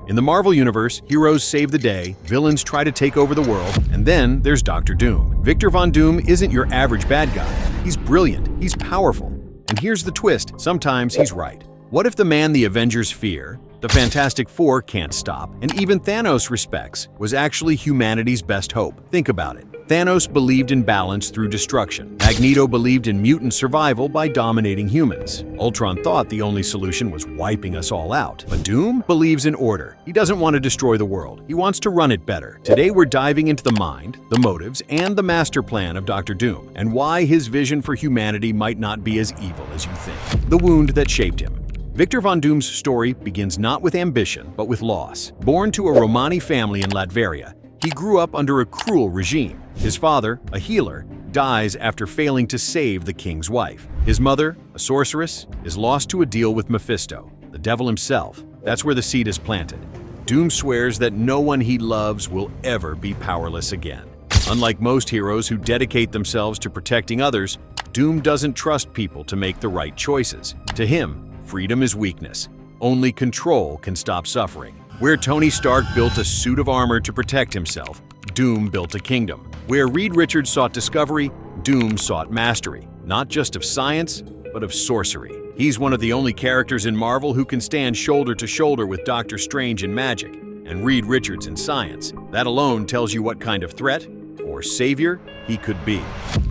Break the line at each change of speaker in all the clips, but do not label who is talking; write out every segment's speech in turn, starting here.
In the Marvel Universe, heroes save the day, villains try to take over the world, and then there's Dr. Doom. Victor Von Doom isn't your average bad guy. He's brilliant, he's powerful. And here's the twist, sometimes he's right. What if the man the Avengers fear, the Fantastic Four can't stop, and even Thanos respects, was actually humanity's best hope? Think about it. Thanos believed in balance through destruction. Magneto believed in mutant survival by dominating humans. Ultron thought the only solution was wiping us all out. But Doom believes in order. He doesn't want to destroy the world. He wants to run it better. Today we're diving into the mind, the motives, and the master plan of Dr. Doom, and why his vision for humanity might not be as evil as you think. The wound that shaped him. Victor Von Doom's story begins not with ambition, but with loss. Born to a Romani family in Latveria, he grew up under a cruel regime. His father, a healer, dies after failing to save the king's wife. His mother, a sorceress, is lost to a deal with Mephisto, the devil himself. That's where the seed is planted. Doom swears that no one he loves will ever be powerless again. Unlike most heroes who dedicate themselves to protecting others, Doom doesn't trust people to make the right choices. To him, freedom is weakness. Only control can stop suffering. Where Tony Stark built a suit of armor to protect himself, Doom built a kingdom. Where Reed Richards sought discovery, Doom sought mastery, not just of science, but of sorcery. He's one of the only characters in Marvel who can stand shoulder to shoulder with Doctor Strange in magic and Reed Richards in science. That alone tells you what kind of threat or savior he could be.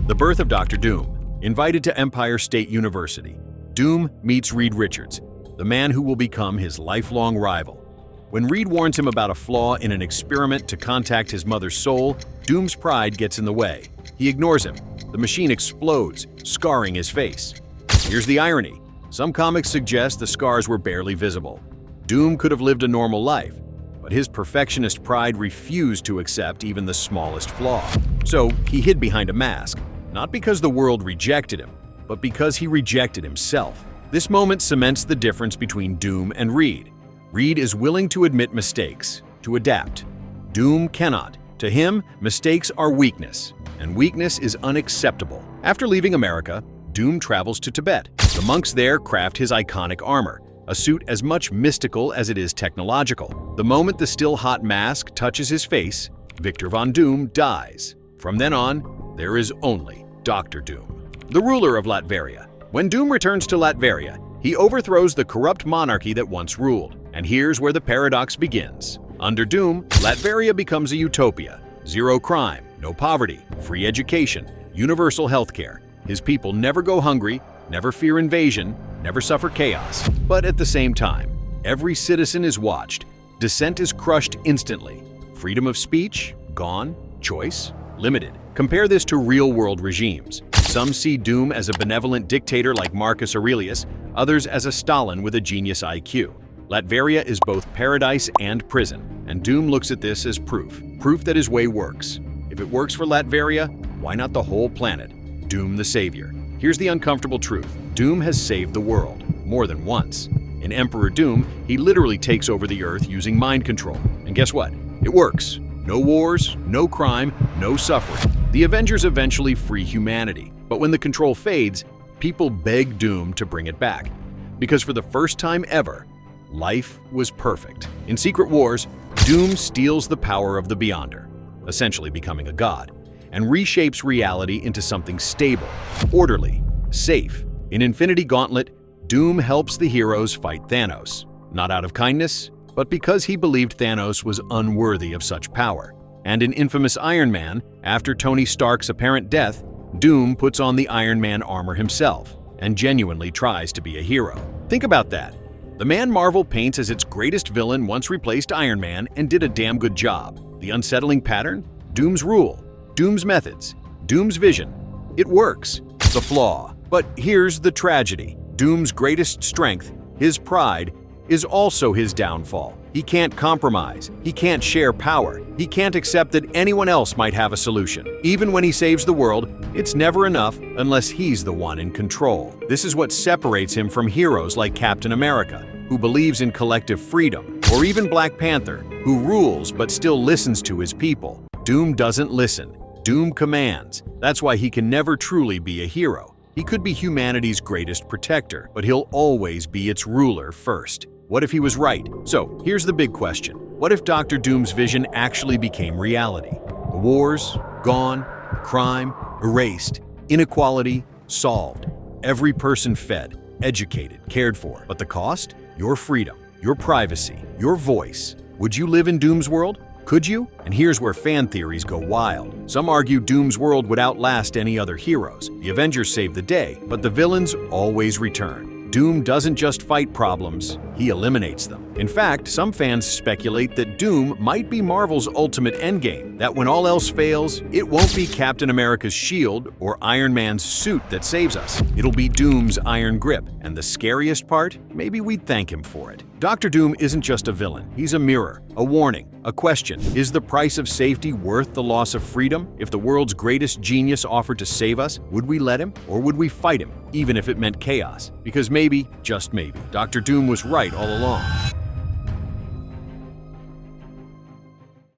The birth of Dr. Doom. Invited to Empire State University, Doom meets Reed Richards, the man who will become his lifelong rival. When Reed warns him about a flaw in an experiment to contact his mother's soul, Doom's pride gets in the way. He ignores him. The machine explodes, scarring his face. Here's the irony. Some comics suggest the scars were barely visible. Doom could have lived a normal life, but his perfectionist pride refused to accept even the smallest flaw. So he hid behind a mask, not because the world rejected him, but because he rejected himself. This moment cements the difference between Doom and Reed. Reed is willing to admit mistakes, to adapt. Doom cannot. To him, mistakes are weakness, and weakness is unacceptable. After leaving America, Doom travels to Tibet. The monks there craft his iconic armor, a suit as much mystical as it is technological. The moment the still hot mask touches his face, Victor Von Doom dies. From then on, there is only Dr. Doom, the ruler of Latveria. When Doom returns to Latveria, he overthrows the corrupt monarchy that once ruled. And here's where the paradox begins. Under Doom, Latveria becomes a utopia. Zero crime, no poverty, free education, universal healthcare. His people never go hungry, never fear invasion, never suffer chaos. But at the same time, every citizen is watched. Dissent is crushed instantly. Freedom of speech, gone. Choice, limited. Compare this to real-world regimes. Some see Doom as a benevolent dictator like Marcus Aurelius, others as a Stalin with a genius IQ. Latveria is both paradise and prison, and Doom looks at this as proof that his way works. If it works for Latveria, why not the whole planet? Doom the savior. Here's the uncomfortable truth. Doom has saved the world, more than once. In Emperor Doom, he literally takes over the Earth using mind control. And guess what? It works. No wars, no crime, no suffering. The Avengers eventually free humanity. But when the control fades, people beg Doom to bring it back. Because for the first time ever, life was perfect. In Secret Wars, Doom steals the power of the Beyonder, essentially becoming a god, and reshapes reality into something stable, orderly, safe. In Infinity Gauntlet, Doom helps the heroes fight Thanos, not out of kindness, but because he believed Thanos was unworthy of such power. And in infamous Iron Man, after Tony Stark's apparent death, Doom puts on the Iron Man armor himself and genuinely tries to be a hero. Think about that. The man Marvel paints as its greatest villain once replaced Iron Man and did a damn good job. The unsettling pattern? Doom's rule, Doom's methods, Doom's vision. It works. The flaw. But here's the tragedy. Doom's greatest strength, his pride, is also his downfall. He can't compromise. He can't share power. He can't accept that anyone else might have a solution. Even when he saves the world, it's never enough unless he's the one in control. This is what separates him from heroes like Captain America, who believes in collective freedom, or even Black Panther, who rules but still listens to his people. Doom doesn't listen. Doom commands. That's why he can never truly be a hero. He could be humanity's greatest protector, but he'll always be its ruler first. What if he was right? So, here's the big question. What if Doctor Doom's vision actually became reality? The wars, gone. Crime, erased. Inequality, solved. Every person fed, educated, cared for. But the cost? Your freedom, your privacy, your voice. Would you live in Doom's world? Could you? And here's where fan theories go wild. Some argue Doom's world would outlast any other heroes. The Avengers save the day, but the villains always return. Doom doesn't just fight problems, he eliminates them. In fact, some fans speculate that Doom might be Marvel's ultimate endgame, that when all else fails, it won't be Captain America's shield or Iron Man's suit that saves us. It'll be Doom's iron grip, and the scariest part? Maybe we'd thank him for it. Dr. Doom isn't just a villain, he's a mirror, a warning, a question. Is the price of safety worth the loss of freedom? If the world's greatest genius offered to save us, would we let him, or would we fight him, even if it meant chaos? Because maybe, just maybe, Dr. Doom was right all along.